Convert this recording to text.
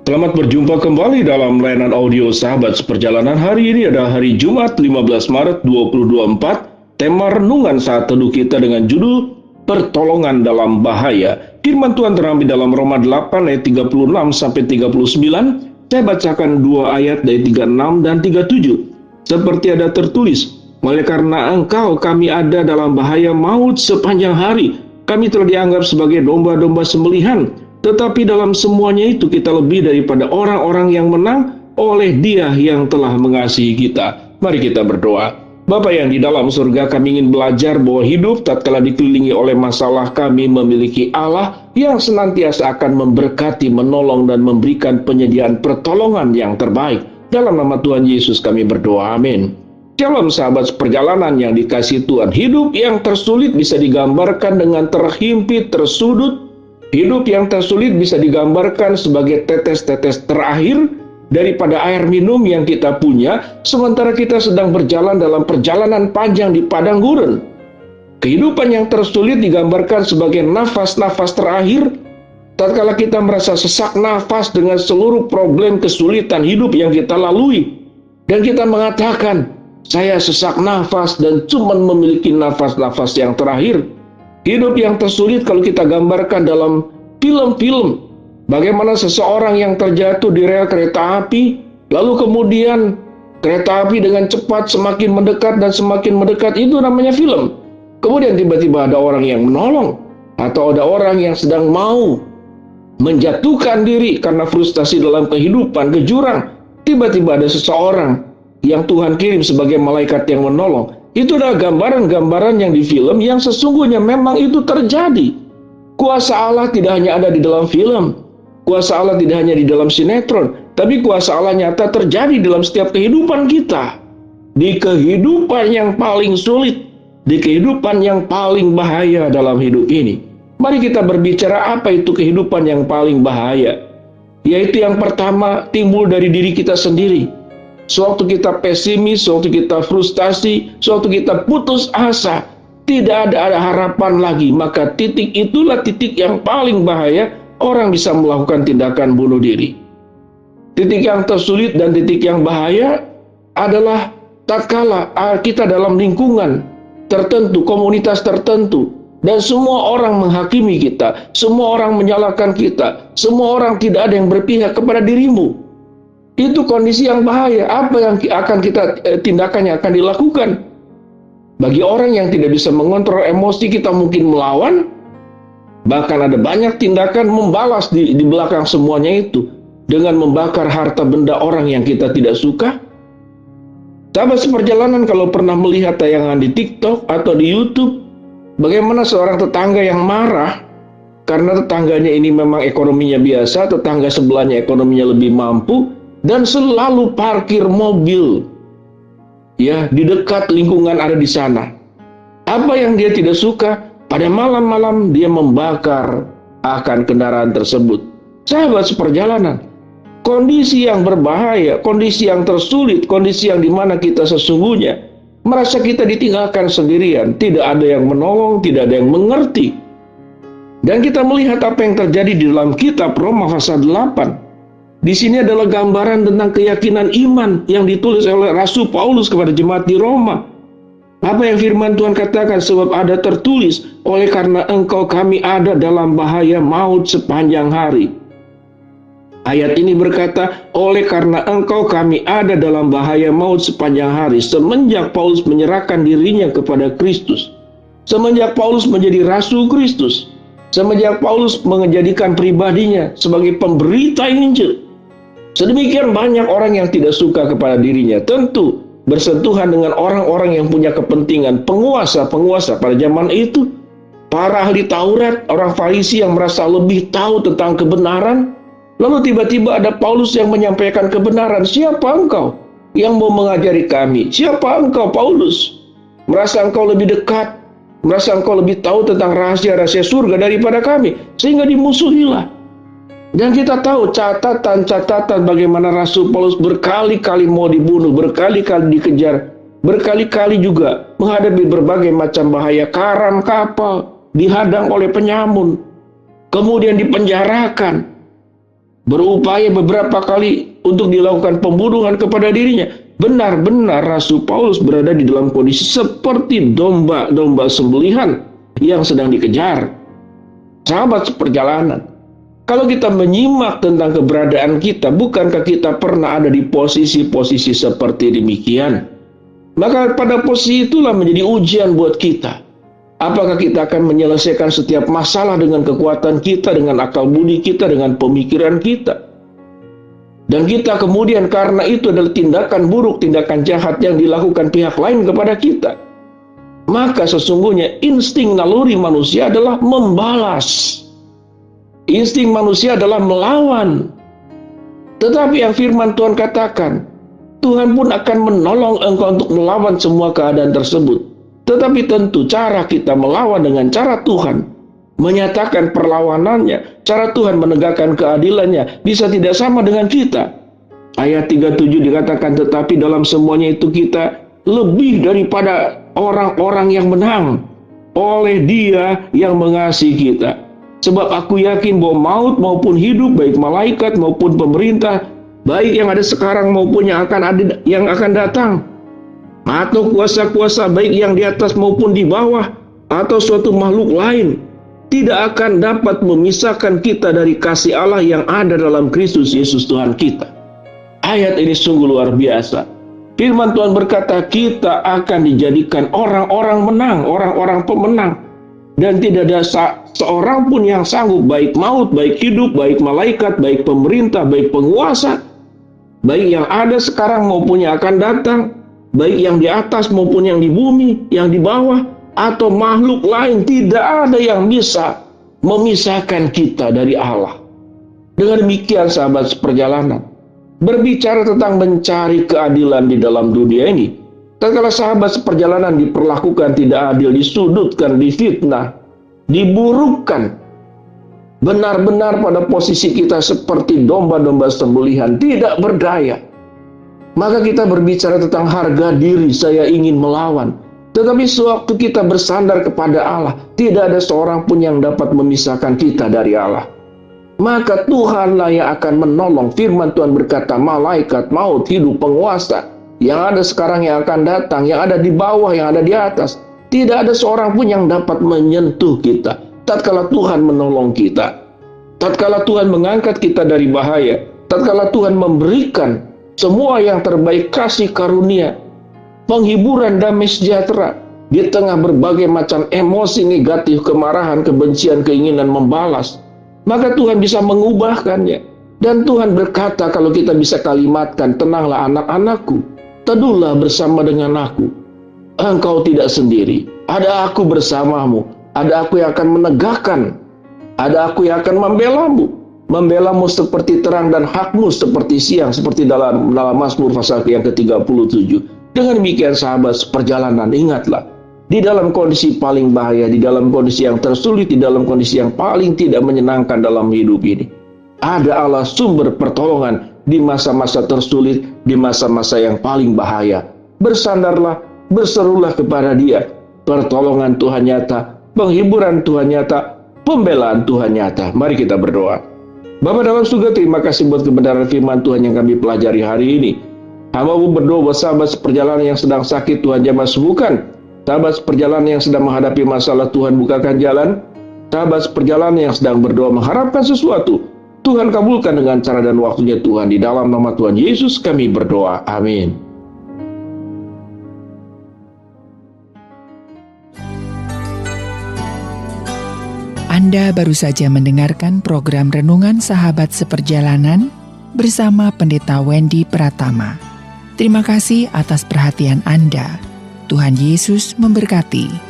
Selamat berjumpa kembali dalam layanan audio Sahabat Seperjalanan. Hari ini adalah hari Jumat 15 Maret 2024. Tema renungan saat teduh kita dengan judul Pertolongan dalam Bahaya. Firman Tuhan terambil dalam Roma 8 ayat 36 sampai 39. Saya bacakan dua ayat dari 36 dan 37. Seperti ada tertulis, oleh karena engkau kami ada dalam bahaya maut sepanjang hari. Kami telah dianggap sebagai domba-domba sembelihan. Tetapi dalam semuanya itu kita lebih daripada orang-orang yang menang oleh Dia yang telah mengasihi kita. Mari kita berdoa. Bapa yang di dalam surga, kami ingin belajar bahwa hidup tatkala dikelilingi oleh masalah, kami memiliki Allah yang senantiasa akan memberkati, menolong, dan memberikan penyediaan pertolongan yang terbaik. Dalam nama Tuhan Yesus kami berdoa, amin. Shalom sahabat seperjalanan yang dikasihi Tuhan. Hidup yang tersulit bisa digambarkan dengan terhimpit, tersudut. Hidup yang tersulit bisa digambarkan sebagai tetes-tetes terakhir daripada air minum yang kita punya, sementara kita sedang berjalan dalam perjalanan panjang di padang gurun. Kehidupan yang tersulit digambarkan sebagai nafas-nafas terakhir, tatkala kita merasa sesak nafas dengan seluruh problem kesulitan hidup yang kita lalui. Dan kita mengatakan, saya sesak nafas dan cuma memiliki nafas-nafas yang terakhir. Hidup yang tersulit kalau kita gambarkan dalam film-film, bagaimana seseorang yang terjatuh di rel kereta api, lalu kemudian kereta api dengan cepat semakin mendekat dan semakin mendekat, itu namanya film. Kemudian tiba-tiba ada orang yang menolong, atau ada orang yang sedang mau menjatuhkan diri karena frustasi dalam kehidupan ke jurang. Tiba-tiba ada seseorang yang Tuhan kirim sebagai malaikat yang menolong. Itu adalah gambaran-gambaran yang di film yang sesungguhnya memang itu terjadi. Kuasa Allah tidak hanya ada di dalam film, kuasa Allah tidak hanya di dalam sinetron, tapi kuasa Allah nyata terjadi dalam setiap kehidupan kita. Di kehidupan yang paling sulit, di kehidupan yang paling bahaya dalam hidup ini. Mari kita berbicara apa itu kehidupan yang paling bahaya. Yaitu yang pertama timbul dari diri kita sendiri. Sewaktu kita pesimis, sewaktu kita frustasi, sewaktu kita putus asa, tidak ada harapan lagi, maka titik itulah titik yang paling bahaya, orang bisa melakukan tindakan bunuh diri. Titik yang tersulit dan titik yang bahaya adalah tatkala kita dalam lingkungan tertentu, komunitas tertentu, dan semua orang menghakimi kita, semua orang menyalahkan kita, semua orang tidak ada yang berpihak kepada dirimu. Itu kondisi yang bahaya. Apa yang akan kita tindakan yang akan dilakukan? Bagi orang yang tidak bisa mengontrol emosi, kita mungkin melawan. Bahkan ada banyak tindakan membalas di belakang semuanya itu. Dengan membakar harta benda orang yang kita tidak suka. Sahabat seperjalanan kalau pernah melihat tayangan di TikTok atau di YouTube, bagaimana seorang tetangga yang marah karena tetangganya ini memang ekonominya biasa, tetangga sebelahnya ekonominya lebih mampu, dan selalu parkir mobil ya di dekat lingkungan ada di sana. Apa yang dia tidak suka? Pada malam-malam dia membakar akan kendaraan tersebut. Sahabat seperjalanan, kondisi yang berbahaya, kondisi yang tersulit, kondisi yang dimana kita sesungguhnya merasa kita ditinggalkan sendirian, tidak ada yang menolong, tidak ada yang mengerti. Dan kita melihat apa yang terjadi di dalam kitab Roma pasal 8. Di sini adalah gambaran tentang keyakinan iman yang ditulis oleh Rasul Paulus kepada jemaat di Roma. Apa yang firman Tuhan katakan? Sebab ada tertulis, oleh karena engkau kami ada dalam bahaya maut sepanjang hari. Ayat ini berkata, oleh karena engkau kami ada dalam bahaya maut sepanjang hari. Semenjak Paulus menyerahkan dirinya kepada Kristus, semenjak Paulus menjadi Rasul Kristus, semenjak Paulus menjadikan pribadinya sebagai pemberita Injil, sedemikian banyak orang yang tidak suka kepada dirinya. Tentu bersentuhan dengan orang-orang yang punya kepentingan, penguasa-penguasa pada zaman itu, para ahli Taurat, orang Farisi yang merasa lebih tahu tentang kebenaran. Lalu tiba-tiba ada Paulus yang menyampaikan kebenaran. Siapa engkau yang mau mengajari kami? Siapa engkau Paulus? Merasa engkau lebih dekat, merasa engkau lebih tahu tentang rahasia-rahasia surga daripada kami, sehingga dimusuhilah. Dan kita tahu catatan-catatan bagaimana Rasul Paulus berkali-kali mau dibunuh, berkali-kali dikejar, berkali-kali juga menghadapi berbagai macam bahaya, karam kapal, dihadang oleh penyamun, kemudian dipenjarakan. berupaya beberapa kali untuk dilakukan pembunuhan kepada dirinya. Benar-benar Rasul Paulus berada di dalam kondisi seperti domba-domba sembelihan yang sedang dikejar. Sahabat seperjalanan, kalau kita menyimak tentang keberadaan kita, bukankah kita pernah ada di posisi-posisi seperti demikian? Maka pada posisi itulah menjadi ujian buat kita. Apakah kita akan menyelesaikan setiap masalah dengan kekuatan kita, dengan akal budi kita, dengan pemikiran kita? Dan kita kemudian karena itu adalah tindakan buruk, tindakan jahat yang dilakukan pihak lain kepada kita. Maka sesungguhnya insting naluri manusia adalah membalas. Insting manusia adalah melawan. Tetapi yang firman Tuhan katakan, Tuhan pun akan menolong engkau untuk melawan semua keadaan tersebut. Tetapi tentu cara kita melawan dengan cara Tuhan menyatakan perlawanannya, cara Tuhan menegakkan keadilannya bisa tidak sama dengan kita. Ayat 37 dikatakan, tetapi dalam semuanya itu kita lebih daripada orang-orang yang menang oleh Dia yang mengasihi kita. Sebab aku yakin bahwa maut maupun hidup, baik malaikat maupun pemerintah, baik yang ada sekarang maupun yang akan datang, atau kuasa-kuasa baik yang di atas maupun di bawah, atau suatu makhluk lain, tidak akan dapat memisahkan kita dari kasih Allah yang ada dalam Kristus Yesus Tuhan kita. Ayat ini sungguh luar biasa. Firman Tuhan berkata kita akan dijadikan orang-orang menang, orang-orang pemenang. Dan tidak ada seorang pun yang sanggup, baik maut, baik hidup, baik malaikat, baik pemerintah, baik penguasa, baik yang ada sekarang maupun yang akan datang, baik yang di atas maupun yang di bumi, yang di bawah, atau makhluk lain, tidak ada yang bisa memisahkan kita dari Allah. Dengan demikian sahabat seperjalanan, berbicara tentang mencari keadilan di dalam dunia ini, tatkala sahabat seperjalanan diperlakukan tidak adil, disudutkan, difitnah, diburukkan, benar-benar pada posisi kita seperti domba-domba sembelihan, tidak berdaya, maka kita berbicara tentang harga diri, saya ingin melawan. Tetapi sewaktu kita bersandar kepada Allah, tidak ada seorang pun yang dapat memisahkan kita dari Allah. Maka Tuhanlah yang akan menolong. Firman Tuhan berkata, malaikat, maut, hidup, penguasa, yang ada sekarang, yang akan datang, yang ada di bawah, yang ada di atas, tidak ada seorang pun yang dapat menyentuh kita tatkala Tuhan menolong kita, tatkala Tuhan mengangkat kita dari bahaya, tatkala Tuhan memberikan semua yang terbaik, kasih karunia, penghiburan, damai sejahtera di tengah berbagai macam emosi negatif, kemarahan, kebencian, keinginan membalas. Maka Tuhan bisa mengubahkannya. Dan Tuhan berkata, kalau kita bisa kalimatkan, tenanglah anak-anakku, teduhlah bersama dengan aku. Engkau tidak sendiri. Ada aku bersamamu. Ada aku yang akan menegakkan. Ada aku yang akan membelamu. Membelamu seperti terang dan hakmu seperti siang. Seperti dalam Mazmur pasal yang ke-37. Dengan demikian sahabat seperjalanan, ingatlah. Di dalam kondisi paling bahaya, di dalam kondisi yang tersulit, di dalam kondisi yang paling tidak menyenangkan dalam hidup ini, ada Allah sumber pertolongan di masa-masa tersulit, di masa-masa yang paling bahaya. Bersandarlah, berserulah kepada Dia. Pertolongan Tuhan nyata, penghiburan Tuhan nyata, pembelaan Tuhan nyata. Mari kita berdoa. Bapa dalam surga, terima kasih buat kebenaran firman Tuhan yang kami pelajari hari ini. Hamba-Mu berdoa buat sahabat seperjalanan yang sedang sakit, Tuhan jamah sembuhkan. Sahabat seperjalanan yang sedang menghadapi masalah, Tuhan bukakan jalan. Sahabat seperjalanan yang sedang berdoa mengharapkan sesuatu, Tuhan kabulkan dengan cara dan waktunya Tuhan. Di dalam nama Tuhan Yesus kami berdoa. Amin. Anda baru saja mendengarkan program Renungan Sahabat Seperjalanan bersama Pendeta Wendy Pratama. Terima kasih atas perhatian Anda. Tuhan Yesus memberkati.